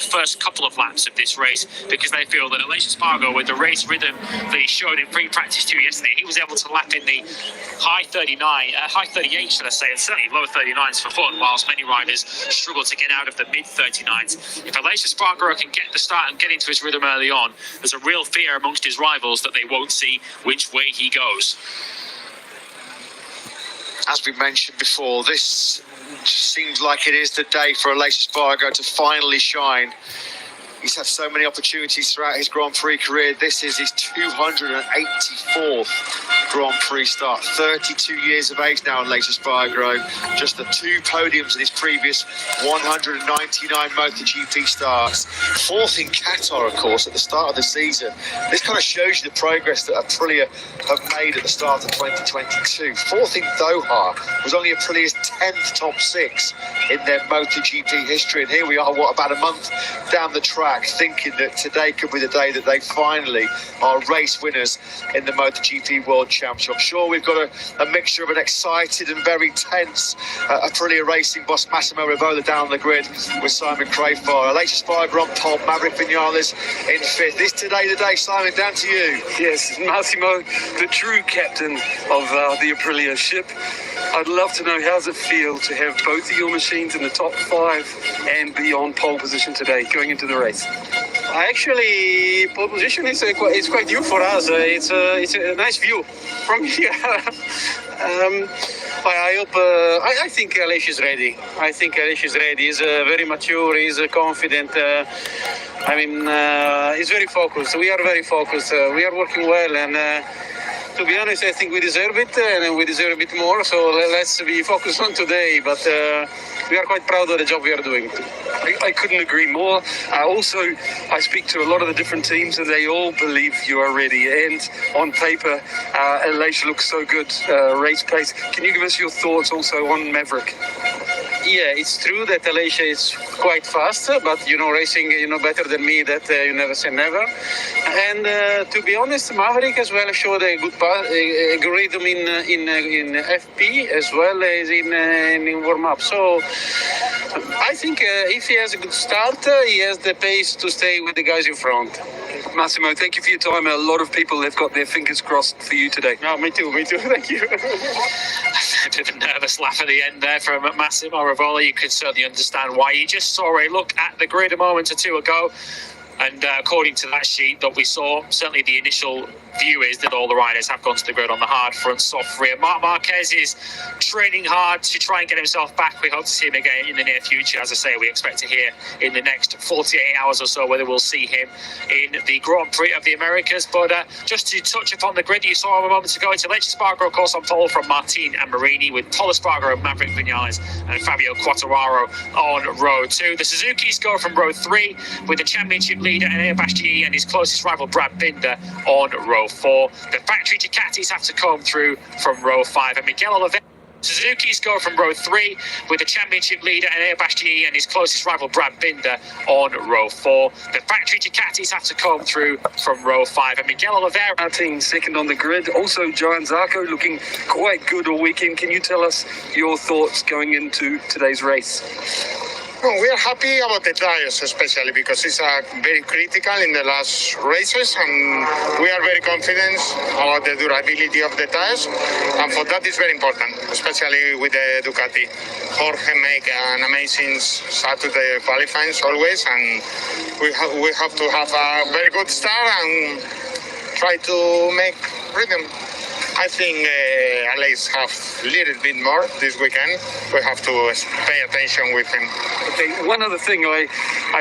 the first couple of laps of this race, because they feel that Aleix Espargaro, with the race rhythm that he showed in free practice 2 yesterday, he was able to lap in the high 38, should I say, and certainly low 39s for fun, whilst many riders struggle to get out of the mid 39s. If Aleix Espargaro can get the start and get into his rhythm early on, there's a real fear amongst his rivals that they won't see which way he goes. As we mentioned before, this seems like it is the day for Aleix Espargaro to finally shine. He's had so many opportunities throughout his Grand Prix career. This is his 284th Grand Prix start. 32 years of age now, Aleix Espargaro. Just the 2 podiums in his previous 199 MotoGP starts. 4th in Qatar, of course, at the start of the season. This kind of shows you the progress that Aprilia have made at the start of 2022. 4th in Doha was only Aprilia's 10th top 6 in their MotoGP history. And here we are, about a month down the track, thinking that today could be the day that they finally are race winners in the MotoGP World Championship. I'm sure we've got a mixture of an excited and very tense Aprilia Racing boss Massimo Rivola down the grid with Simon Crafar. Aleix Espargaro on pole, Maverick Vinales in 5th. Is today the day, Simon? Down to you. Yes, Massimo, the true captain of the Aprilia ship. I'd love to know, how's it feel to have both of your machines in the top 5 and be on pole position today, going into the race? Actually, pole position is quite new for us. It's a nice view from here. I hope. I think Aleix is ready. He's very mature. He's confident. He's very focused. We are very focused. We are working well, and to be honest, I think we deserve it, and we deserve a bit more. So let's be focused on today. But we are quite proud of the job we are doing. I couldn't agree more. I speak to a lot of the different teams, and they all believe you are ready. And on paper, Aleix looks so good, race pace. Can you give us your thoughts also on Maverick? Yeah, it's true that Aleix is quite fast, but racing, better than me that you never say never. And to be honest, Maverick as well showed a good rhythm in FP as well as in warm up. So I think if he has a good start, he has the pace to stay with the guys in front. Massimo, thank you for your time. A lot of people have got their fingers crossed for you today. No, me too. Thank you. A bit of a nervous laugh at the end there from Massimo Rivola. You can certainly understand why. You just saw a look at the grid a moment or two ago, and according to that sheet that we saw, certainly the initial view is that all the riders have gone to the grid on the hard front, soft rear. Marc Marquez is training hard to try and get himself back. We hope to see him again in the near future. As I say, we expect to hear in the next 48 hours or so whether we'll see him in the Grand Prix of the Americas. But just to touch upon the grid that you saw a moment ago, it's Aleix Espargaro, of course, on pole from Martin and Marini, with Pol Espargaro, Maverick Vinales and Fabio Quartararo on row 2. The Suzuki's go from row 3 with the championship leader Enea Bastianini and his closest rival Brad Binder on row 4. The factory Ducatis have to come through from row 5, and Miguel Oliveira. Suzuki's go from row 3 with the championship leader Enea Bastianini and his closest rival Brad Binder on row 4. The factory Ducatis have to come through from row 5, and Miguel Oliveira. Our team second on the grid. Also, Johan Zarco looking quite good all weekend. Can you tell us your thoughts going into today's race? We are happy about the tires, especially because it's very critical in the last races, and we are very confident about the durability of the tires, and for that is very important, especially with the Ducati. Jorge make an amazing start to the qualifying always, and we have to have a very good start and try to make rhythm. I think Aleix have a little bit more this weekend. We have to pay attention with him. Okay, one other thing, I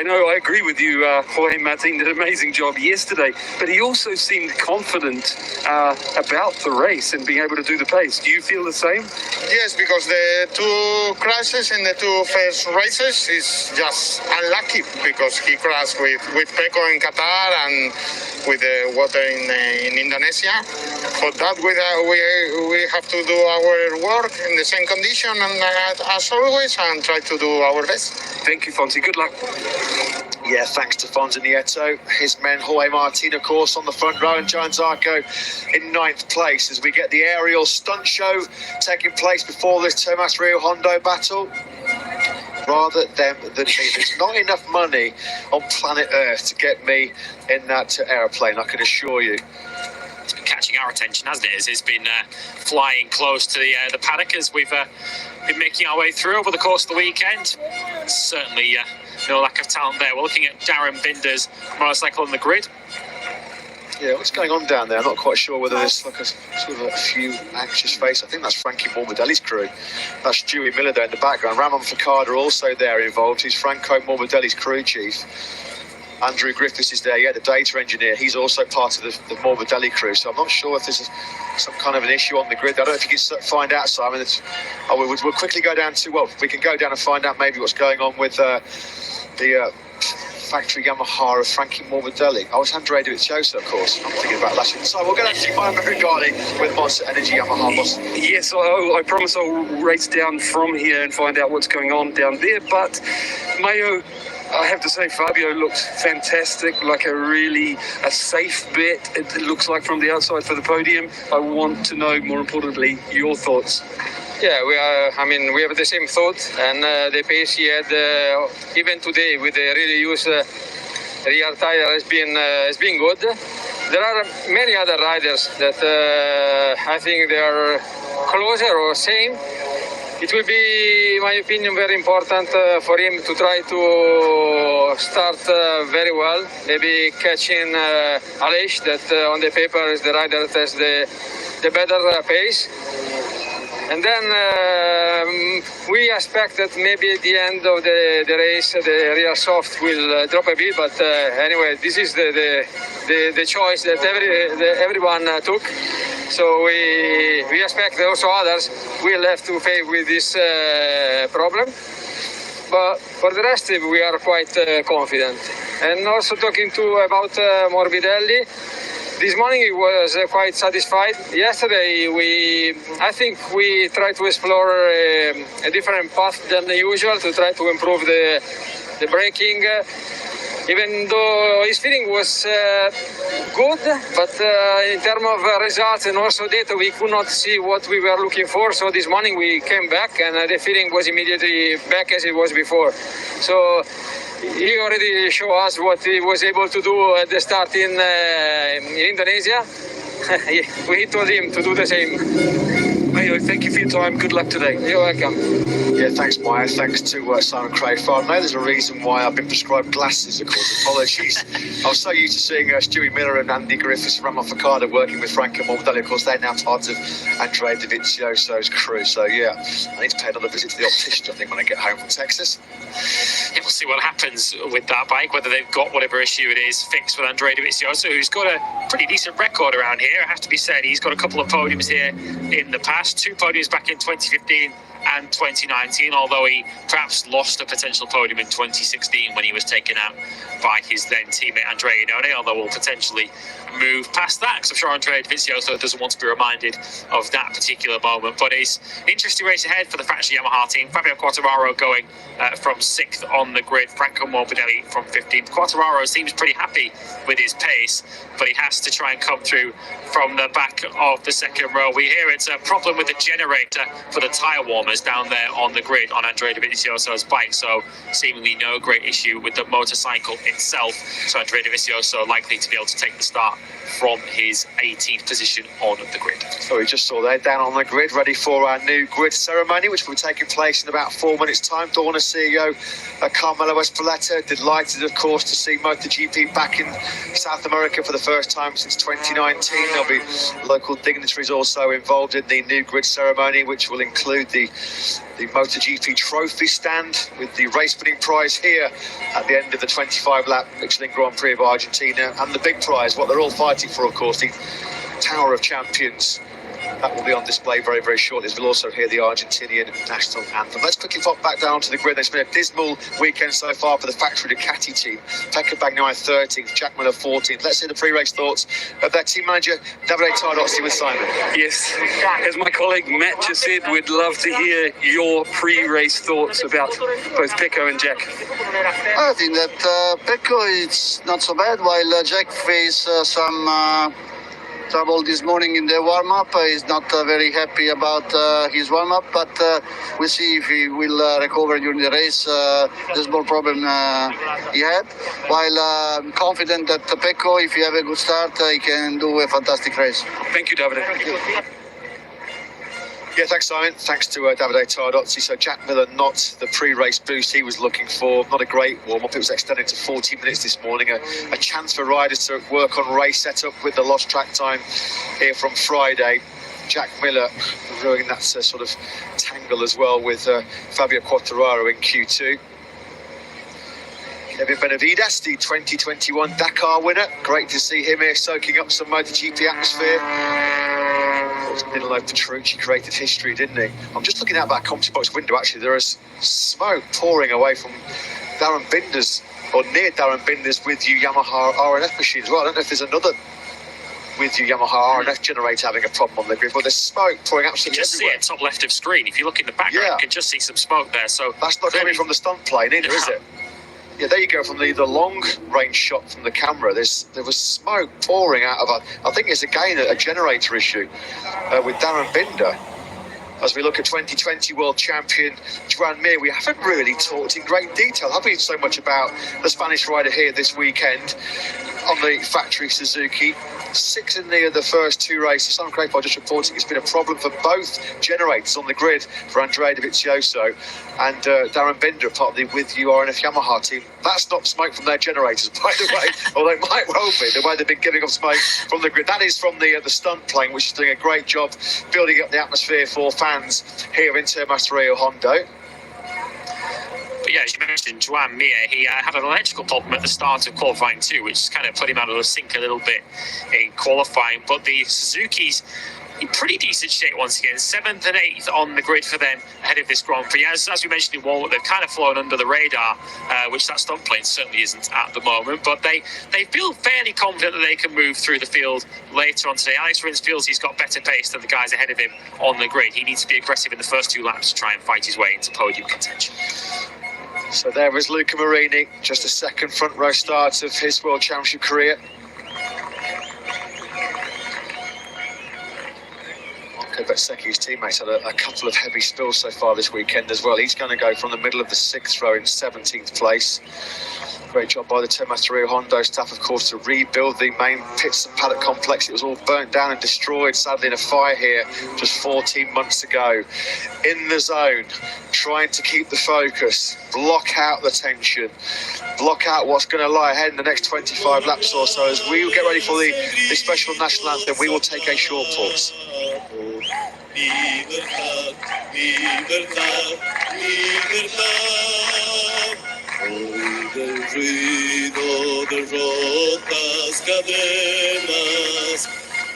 know I agree with you, Jorge Martin did an amazing job yesterday, but he also seemed confident about the race and being able to do the pace. Do you feel the same? Yes, because the 2 crashes in the 2 first races is just unlucky, because he crashed with Pecco in Qatar and with the water in Indonesia. For that, we have to do our work in the same condition and as always, and try to do our best. Thank you, Fonzie. Good luck. Yeah, thanks to Fonzie Nieto. His men, Jorge Martin, of course, on the front row, and Johan Zarco in 9th place as we get the aerial stunt show taking place before this Tomás Rio Hondo battle. rather them than me. There's not enough money on planet Earth to get me in that aeroplane, I can assure you. It's been catching our attention, hasn't it? As it's been flying close to the paddock as we've been making our way through over the course of the weekend. Certainly no lack of talent there. We're looking at Darren Binder's motorcycle on the grid. Yeah, what's going on down there? I'm not quite sure whether there's like a sort of a few anxious faces. I think that's Frankie Morbidelli's crew. That's Stewie Miller there in the background. Ramon Facada also there involved. He's Franco Morbidelli's crew chief. Andrew Griffiths is there, the data engineer. He's also part of the Morbidelli crew. So I'm not sure if there's some kind of an issue on the grid. I don't know if you can find out, Simon. We'll quickly go down to, we can go down and find out maybe what's going on with the factory Yamaha of Frankie Morbidelli. Oh, it's Andrea Dovizioso, of course. I'm thinking about last year. So we'll go down to Mayo Brigadi with Monster Energy Yamaha boss. Yes, I promise I'll race down from here and find out what's going on down there. But Mayo, I have to say, Fabio looks fantastic, like a safe bet, it looks like, from the outside for the podium. I want to know, more importantly, your thoughts. Yeah, we have the same thought, and the pace he had even today with the really used rear tire has been good. There are many other riders that I think they are closer or same. It will be, in my opinion, very important for him to try to start very well. Maybe catching Aleix, that on the paper is the rider that has the better pace. And then we expect that maybe at the end of the race, the rear soft will drop a bit. But anyway, this is the choice that everyone took. So we expect also others will have to face with this problem. But for the rest, we are quite confident. And also talking about Morbidelli, this morning he was quite satisfied. Yesterday, I think we tried to explore a different path than usual to try to improve the braking. Even though his feeling was good, but in terms of results and also data, we could not see what we were looking for. So this morning we came back and the feeling was immediately back as it was before. So he already showed us what he was able to do at the start in Indonesia. We told him to do the same. Mayo, thank you for your time. Good luck today. You're welcome. Yeah, thanks, Maya. Thanks to Simon Crayford. I know there's a reason why I've been prescribed glasses, of course. Apologies. I was so used to seeing Stewie Miller and Andy Griffiths and Ramon Facada working with Franco Morbidelli. Of course, they're now part of Andrea Dovizioso's crew. So, yeah, I need to pay another visit to the optician, I think, when I get home from Texas. Yeah, we'll see what happens with that bike, whether they've got whatever issue it is fixed with Andrea Dovizioso, who's got a pretty decent record around here. I have to be said, he's got a couple of podiums here in the past, 2 podiums back in 2015 and 2019, although he perhaps lost a potential podium in 2016 when he was taken out by his then teammate Andrea Iannone, although we'll potentially move past that because I'm sure Andrea Dovizioso doesn't want to be reminded of that particular moment. But it's an interesting race ahead for the factory Yamaha team. Fabio Quartararo going from 6th on the grid, Franco Morbidelli from 15th. Quartararo seems pretty happy with his pace, but he has to try and come through from the back of the second row. We hear it's a problem with the generator for the tyre warmers down there on the grid on Andrea Dovizioso's bike, so seemingly no great issue with the motorcycle itself. So Andrea Dovizioso likely to be able to take the start from his 18th position on the grid. So we just saw there down on the grid, ready for our new grid ceremony, which will be taking place in about 4 minutes' time. Dorna CEO Carmelo Espoleta, delighted, of course, to see MotoGP back in South America for the first time since 2019. There'll be local dignitaries also involved in the new grid ceremony, which will include the MotoGP trophy stand with the race winning prize here at the end of the 25-lap Michelin Grand Prix of Argentina, and the big prize, what they're all fighting for, of course, the Tower of Champions. That will be on display very, very shortly, as we'll also hear the Argentinian national anthem. Let's quickly pop back down to the grid. It's been a dismal weekend so far for the factory Ducati team. Pecco Bagnaia 13th, Jack Miller 14th. Let's hear the pre-race thoughts of their team manager, Davide Tardozzi, with Simon. Yes, as my colleague Matt just said, we'd love to hear your pre-race thoughts about both Pecco and Jack. I think that Pecco is not so bad, while Jack faced some trouble this morning in the warm-up. He's not very happy about his warm-up, but we'll see if he will recover during the race. The small problem he had. While I'm confident that Pecco, if he have a good start, he can do a fantastic race. Thank you, Davide. Yeah, thanks, Simon. Thanks to Davide Tardozzi. So Jack Miller, not the pre-race boost he was looking for. Not a great warm-up. It was extended to 40 minutes this morning. A chance for riders to work on race setup with the lost track time here from Friday. Jack Miller ruining that sort of tangle as well with Fabio Quartararo in Q2. Kevin Benavides, the 2021 Dakar winner. Great to see him here soaking up some MotoGP atmosphere. Danilo Petrucci created history, didn't he? I'm just looking out that commentary box window. Actually, there is smoke pouring away from Darren Binder's, or near Darren Binder's with you Yamaha RNF machine as well. I don't know if there's another with you Yamaha RNF generator having a problem on the grid, but there's smoke pouring absolutely just everywhere. see it top left of screen. If you look in the background, Yeah. you can just see some smoke there. So That's not coming from the stunt plane either, is it? Yeah, there you go, from the long range shot from the camera. There was smoke pouring out of I think it's again a generator issue with Darren Binder. As we look at 2020 world champion Joan Mir, we haven't really talked in great detail, have we, so much about the Spanish rider here this weekend on the factory Suzuki. 6 in the first 2 races. Simon Crayford just reporting it's been a problem for both generators on the grid for Andrea Dovizioso and Darren Binder, part of the With You RNF Yamaha team. That's not smoke from their generators, by the way, although it might well be the way they've been giving off smoke from the grid. That is from the stunt plane, which is doing a great job building up the atmosphere for fans here in Termas Rio Hondo. But yeah, as you mentioned, Joan Mir, he had an electrical problem at the start of qualifying too, which kind of put him out of the sync a little bit in qualifying. But the Suzuki's in pretty decent shape once again. 7th and 8th on the grid for them ahead of this Grand Prix. As we mentioned in Walmart, they've kind of flown under the radar, which that stunt plane certainly isn't at the moment. But they feel fairly confident that they can move through the field later on today. Alex Rins feels he's got better pace than the guys ahead of him on the grid. He needs to be aggressive in the first 2 laps to try and fight his way into podium contention. So there is Luca Marini, just a second front row start of his World Championship career. Marco Bezzecchi's teammates had a couple of heavy spills so far this weekend as well. He's going to go from the middle of the 6th row in 17th place. Great job by the Termas Rio Hondo staff, of course, to rebuild the main pits and paddock complex. It was all burnt down and destroyed, sadly, in a fire here just 14 months ago. In the zone, trying to keep the focus, block out the tension, block out what's going to lie ahead in the next 25 laps or so. As we get ready for the special national anthem, we will take a short pause. Libertad, libertad, libertad. Oiga el ruido de rotas cadenas,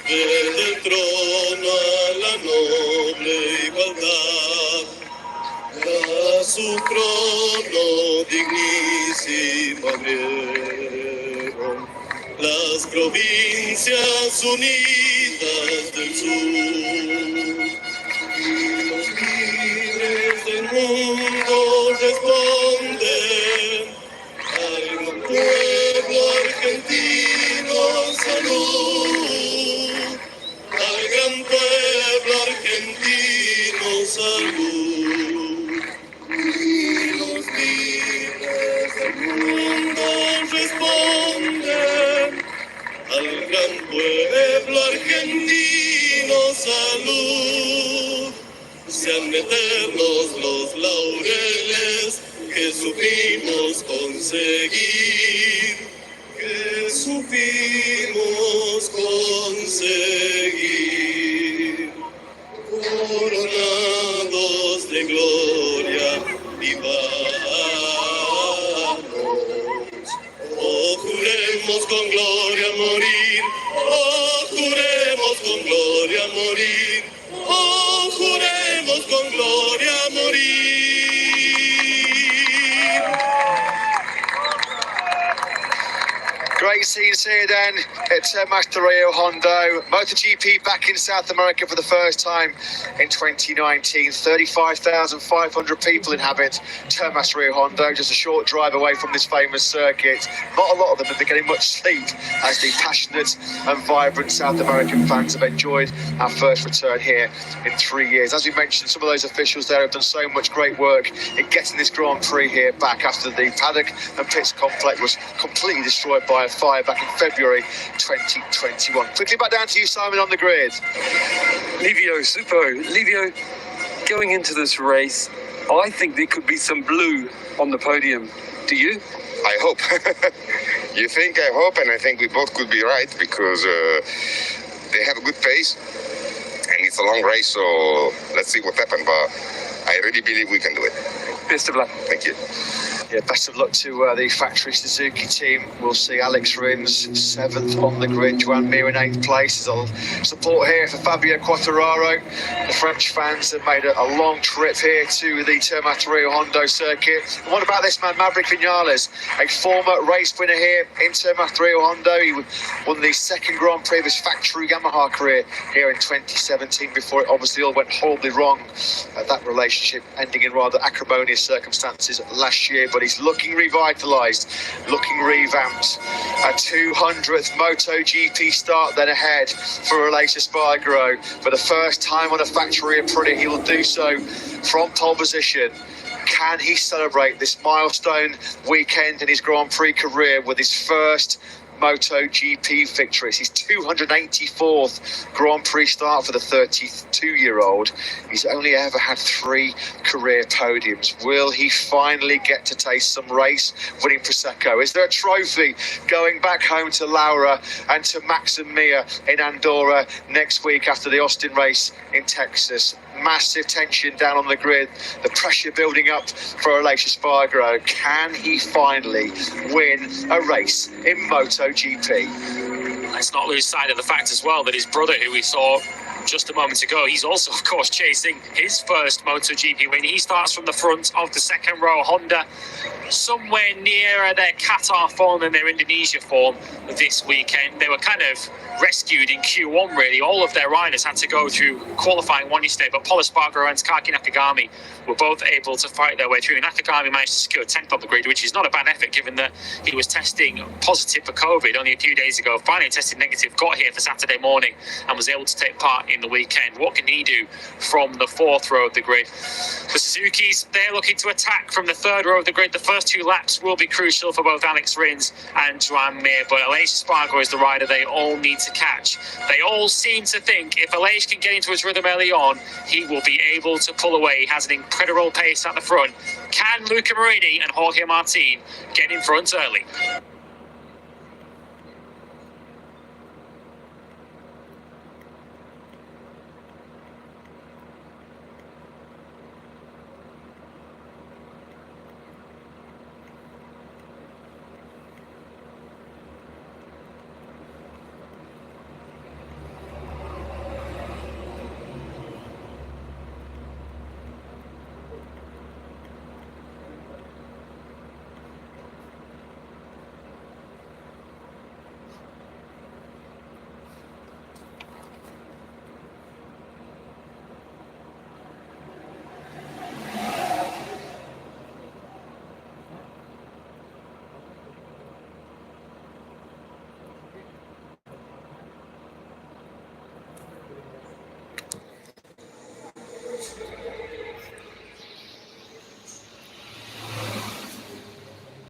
desde el trono a la noble igualdad. A su trono dignísimo abrieron las provincias unidas del sur. Y los libres del mundo responden al gran pueblo argentino salud, al gran pueblo argentino salud. Y los libres del mundo responden al gran pueblo argentino salud. Sean eternos los laureles que supimos conseguir, que supimos conseguir. Coronados de gloria vivamos. Oh, juremos con gloria morir, oh, juremos con gloria morir, oh, juremos con gloria morir. Great scenes here then at Termas de Rio Hondo. MotoGP back in South America for the first time in 2019. 35,500 people inhabit Termas de Rio Hondo, just a short drive away from this famous circuit. Not a lot of them have been getting much sleep as the passionate and vibrant South American fans have enjoyed our first return here in 3 years. As we mentioned, some of those officials there have done so much great work in getting this Grand Prix here back after the paddock and pits complex was completely destroyed by a fire back in February 2021. Quickly back down to you, Simon, on the grid. Livio, Livio, going into this race, I think there could be some blue on the podium. Do you? I hope. You think, I hope, and I think we both could be right because they have a good pace and it's a long race, so let's see what happens, but I really believe we can do it. Best of luck. Thank you. Yeah, best of luck to the factory Suzuki team. We'll see Alex Rins 7th on the grid, Joan Mir in 8th place. There's a support here for Fabio Quartararo. The French fans have made a long trip here to the Termas de Rio Hondo circuit. And what about this man, Maverick Vinales, a former race winner here in Termas de Rio Hondo. He won the second Grand Prix of his factory Yamaha career here in 2017 before it obviously all went horribly wrong. That relationship ending in rather acrimonious circumstances last year, but he's looking revitalised, looking revamped. A 200th MotoGP start then ahead for Aleix Espargaro. For the first time on a factory Aprilia, he will do so from pole position. Can he celebrate this milestone weekend in his Grand Prix career with his first MotoGP victory? It's his 284th Grand Prix start for the 32-year-old. He's only ever had 3 career podiums. Will he finally get to taste some race winning Prosecco? Is there a trophy going back home to Laura and to Max and Mia in Andorra next week after the Austin race in Texas? Massive tension down on the grid, the pressure building up for Aleix Espargaro. Can he finally win a race in MotoGP? Let's not lose sight of the fact as well that his brother, who we saw just a moment ago, he's also, of course, chasing his first MotoGP win. He starts from the front of the second row Honda, somewhere nearer their Qatar form than their Indonesia form this weekend. They were kind of rescued in Q1, really. All of their riders had to go through qualifying one yesterday, but Pol Espargaro and Taki Nakagami were both able to fight their way through. Nakagami managed to secure 10th on the grid, which is not a bad effort given that he was testing positive for COVID only a few days ago. Finally tested negative, got here for Saturday morning and was able to take part in the weekend. What can he do from the 4th row of the grid? The Suzukis, they're looking to attack from the 3rd row of the grid. The first 2 laps will be crucial for both Alex Rins and Joan Mir, but Aleix Espargaro is the rider they all need to catch. They all seem to think if Aleix can get into his rhythm early on, he will be able to pull away. He has an incredible pace at the front. Can Luca Marini and Jorge Martin get in front early?